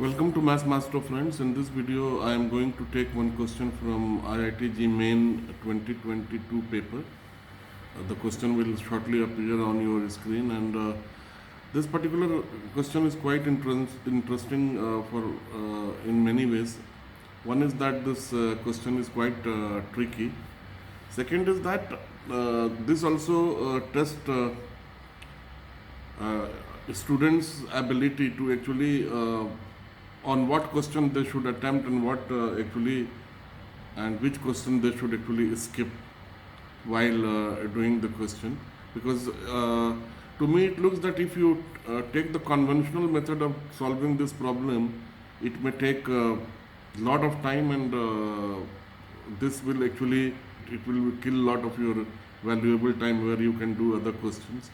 Welcome to Maths Master friends. In this video, I am going to take one question from IIT JEE Main 2022 paper. The question will shortly appear on your screen, and this particular question is quite interesting in many ways. One is that this question is quite tricky. Second is that this also tests students' ability to actually on what question they should attempt and which question they should actually skip while doing the question, because to me it looks that if you take the conventional method of solving this problem, it may take a lot of time, and this will actually kill a lot of your valuable time where you can do other questions.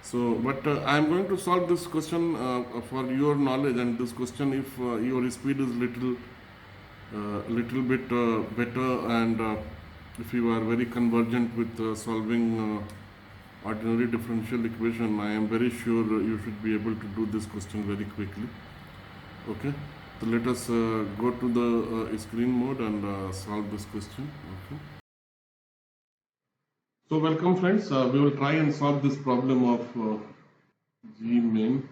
So, but I am going to solve this question for your knowledge, and this question, if your speed is little bit better, and if you are very convergent with solving ordinary differential equation, I am very sure you should be able to do this question very quickly. Okay, so let us go to the screen mode and solve this question. Okay. So welcome friends, we will try and solve this problem of JEE Main.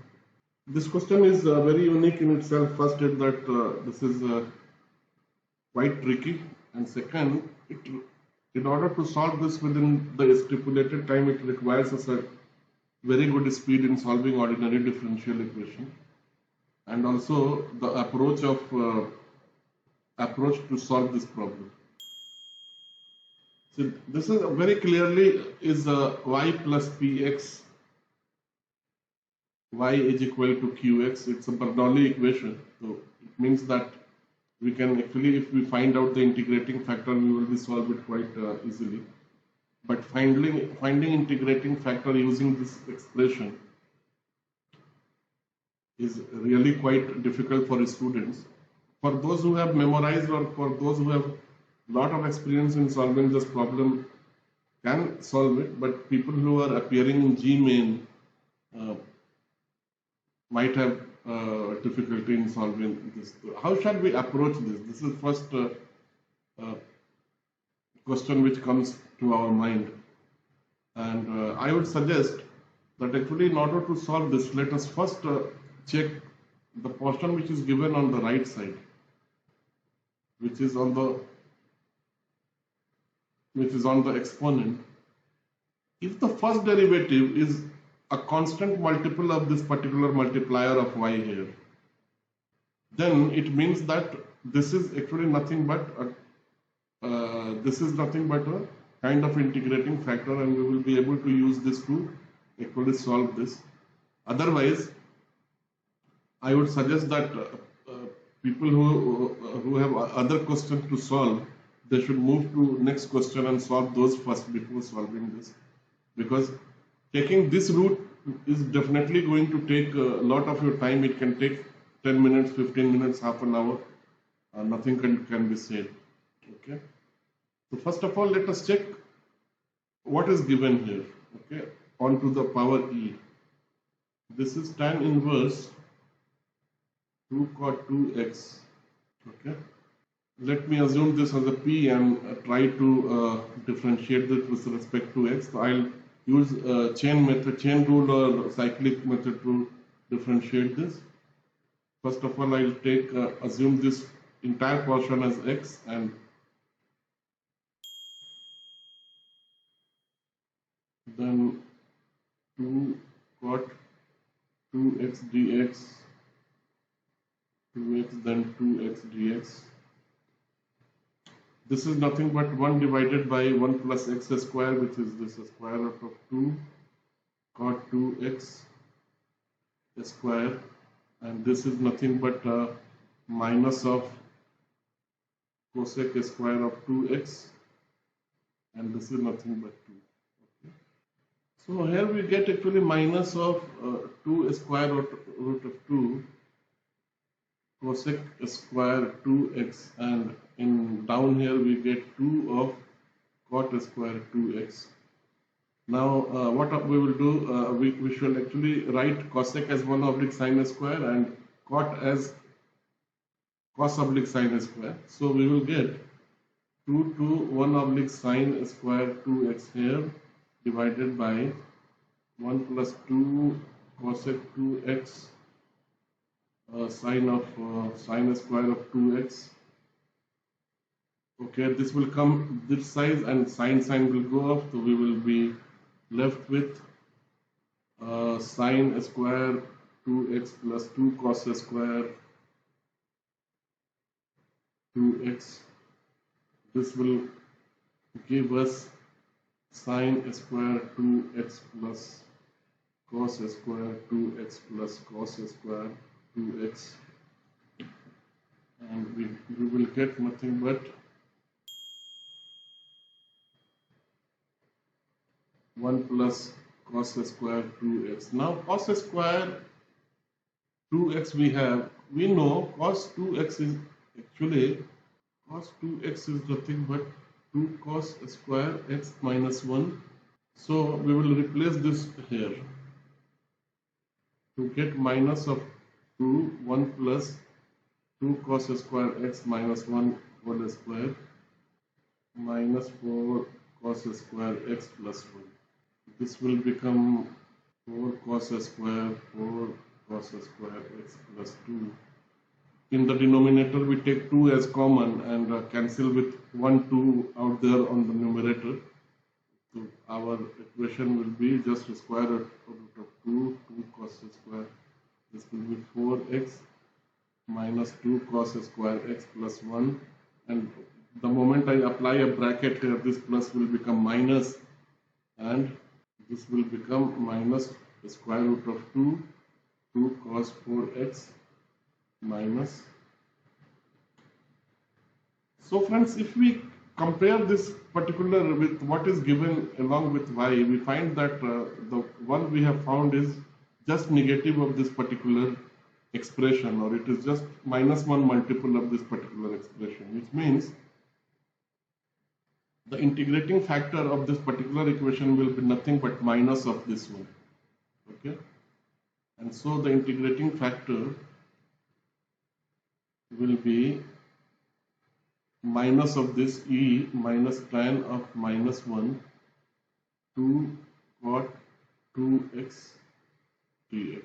This question is very unique in itself. First is that this is quite tricky, and second, in order to solve this within the stipulated time, it requires us a very good speed in solving ordinary differential equation, and also the approach to solve this problem. So this is very clearly is y plus px, y is equal to qx. It's a Bernoulli equation. So it means that we can actually, if we find out the integrating factor, we will be solve it quite easily. But finding integrating factor using this expression is really quite difficult for students. For those who have memorized, or for those who have lot of experience in solving this problem, can solve it, but people who are appearing in JEE Main might have difficulty in solving this. How shall we approach this? This is first question which comes to our mind, and I would suggest that actually in order to solve this, let us first check the portion which is given on the right side, which is on the exponent. If the first derivative is a constant multiple of this particular multiplier of y here, then it means that this is actually nothing but a kind of integrating factor, and we will be able to use this to actually solve this. Otherwise, I would suggest that people who have other questions to solve, they should move to next question and solve those first before solving this, because taking this route is definitely going to take a lot of your time. It can take 10 minutes, 15 minutes, half an hour. Nothing can be said. Okay. So first of all, let us check what is given here. Okay. On to the power e. This is tan inverse 2 cot 2x. Okay. Let me assume this as a p and try to differentiate this with respect to x. So I'll use chain rule or cyclic method to differentiate this. First of all, I'll assume this entire portion as x, and then 2 cot 2x dx, 2x, then 2x dx. This is nothing but 1 divided by 1 plus x square, which is this square root of 2 cot 2x square, and this is nothing but minus of cosec square of 2x, and this is nothing but 2. Okay. So here we get actually minus of 2 square root of 2 cosec square 2x, and in down here we get 2 of cot square 2x. Now what we will do, we shall actually write cosec as 1 oblique sine square, and cot as cos oblique sine square. So we will get 2 to 1 oblique sine square 2x here divided by 1 plus 2 cosec 2x sine square of 2x. Okay, this will come this size and sine will go off, so we will be left with sine square 2x plus 2 cos square 2x. This will give us sine square 2x plus cos square 2x plus cos square 2x, and we will get nothing but 1 plus cos square 2x. Now cos square 2x we know cos 2x is actually cos 2x is nothing but 2 cos square x minus 1. So we will replace this here to get minus of 2 1 plus 2 cos square x minus 1 whole square minus 4 cos square x plus 1. This will become 4 cos square 4 cos square x plus 2. In the denominator we take 2 as common and cancel with 1 2 out there on the numerator. So our equation will be just square root of 2 cos square. This will be 4x minus 2 cos square x plus 1, and the moment I apply a bracket here, this plus will become minus and this will become minus the square root of 2 cos 4x minus. So friends, if we compare this particular with what is given along with y, we find that the one we have found is just negative of this particular expression, or it is just minus 1 multiple of this particular expression, which means the integrating factor of this particular equation will be nothing but minus of this one. Okay, and so the integrating factor will be minus of this e minus tan of minus 1 2 cot 2x dx.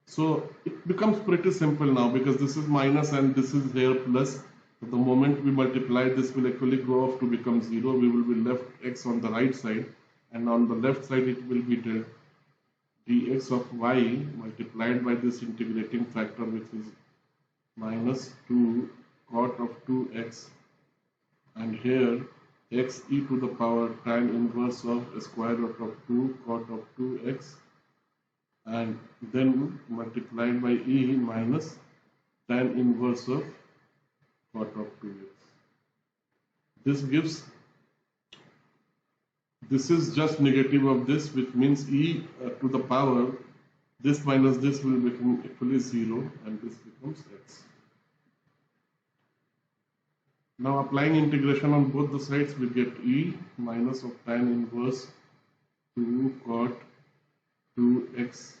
So it becomes pretty simple now, because this is minus and this is here plus. So the moment we multiply, this will actually go off to become 0. We will be left x on the right side, and on the left side it will be dx of y multiplied by this integrating factor, which is minus 2 cot of 2x, and here x e to the power tan inverse of square root of 2 cot of 2x, and then multiplied by e minus tan inverse of cot of 2x. This gives, this is just negative of this, which means e to the power, this minus this will become equally 0, and this becomes x. Now applying integration on both the sides, we get e minus of tan inverse 2 cot 2x,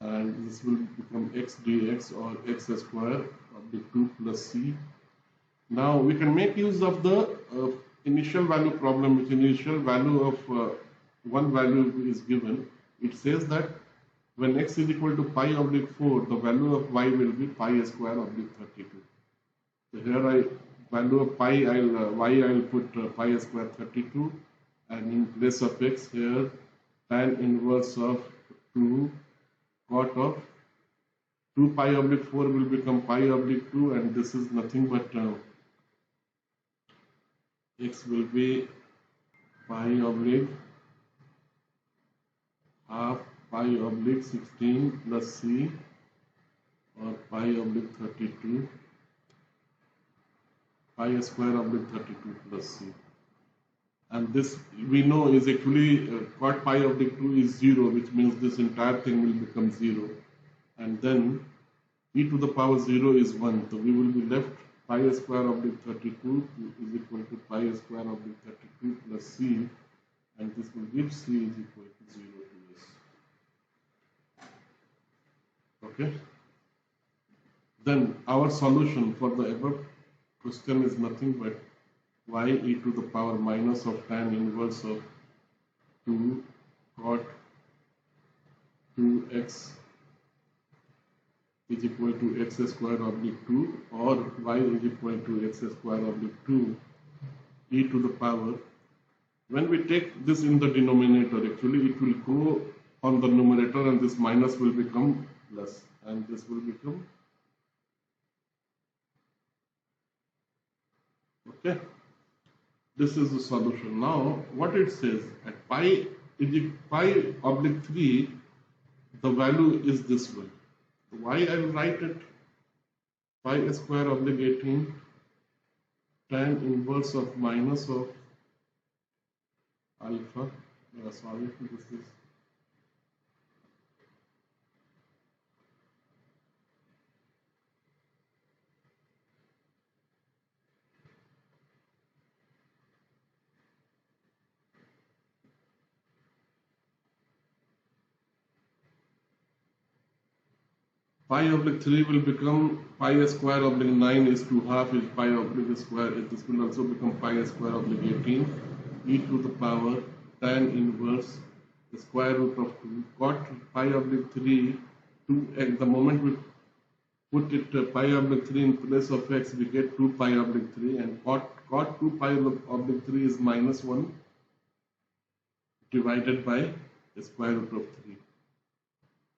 and this will become x dx, or x square of the 2 plus c. Now we can make use of the initial value problem, which initial value of one value is given. It says that when x is equal to pi oblique 4, the value of y will be pi square oblique 32. So here value of pi y I'll put pi square 32, and in place of x here tan inverse of 2 cot of 2 pi oblique 4 will become pi oblique 2, and this is nothing but x will be pi oblique half pi oblique 16 plus c, or pi oblique 32 pi square oblique 32 plus c. And this we know is actually cot pi oblique 2 is 0, which means this entire thing will become 0, and then e to the power 0 is 1. So we will be left pi square oblique 32 is equal to pi square oblique 32 plus c, and this will give c is equal to 0 to s. Okay. Then our solution for the above question is nothing but y e to the power minus of tan inverse of 2 cot 2x is equal to x square oblique 2, or y is equal to x square oblique 2 e to the power. When we take this in the denominator, actually it will go on the numerator and this minus will become plus and this will become, okay. This is the solution. Now what it says, at pi oblique 3, the value is this one. Why I will write it pi square oblique 18 tan inverse of minus of alpha. Sorry, this is pi oblique 3 will become pi square oblique 9 is to half is pi oblique square. This will also become pi square oblique 18 e to the power tan inverse the square root of 2 cot pi oblique 3 2. At the moment we put it pi oblique 3 in place of x, we get 2 pi oblique 3, and cot 2 pi oblique 3 is minus 1 divided by the square root of 3.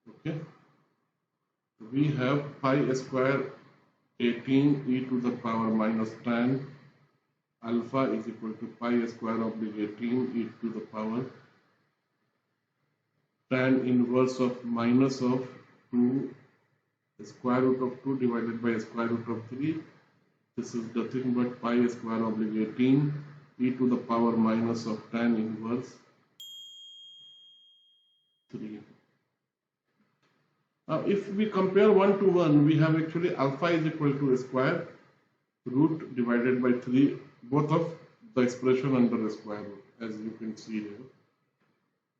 Okay. We have pi square 18 e to the power minus tan alpha is equal to pi square oblique 18 e to the power tan inverse of minus of 2 square root of 2 divided by square root of 3. This is nothing but pi square oblique 18 e to the power minus of tan inverse 3. Now, if we compare 1 to 1, we have actually alpha is equal to a square root divided by 3, both of the expression under the square root, as you can see here.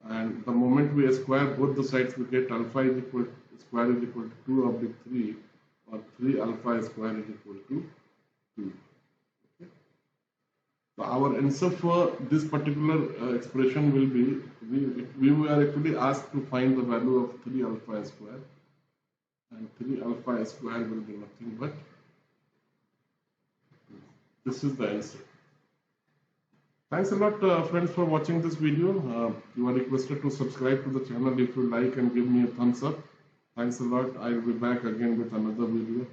And the moment we square both the sides, we get alpha is equal square is equal to 2 oblique 3, or 3 alpha square is equal to 2. Okay. So our answer for this particular expression will be, we were actually asked to find the value of 3 alpha square, and 3 alpha square will be nothing but this is the answer. Thanks a lot friends for watching this video. You are requested to subscribe to the channel if you like and give me a thumbs up. Thanks a lot. I will be back again with another video.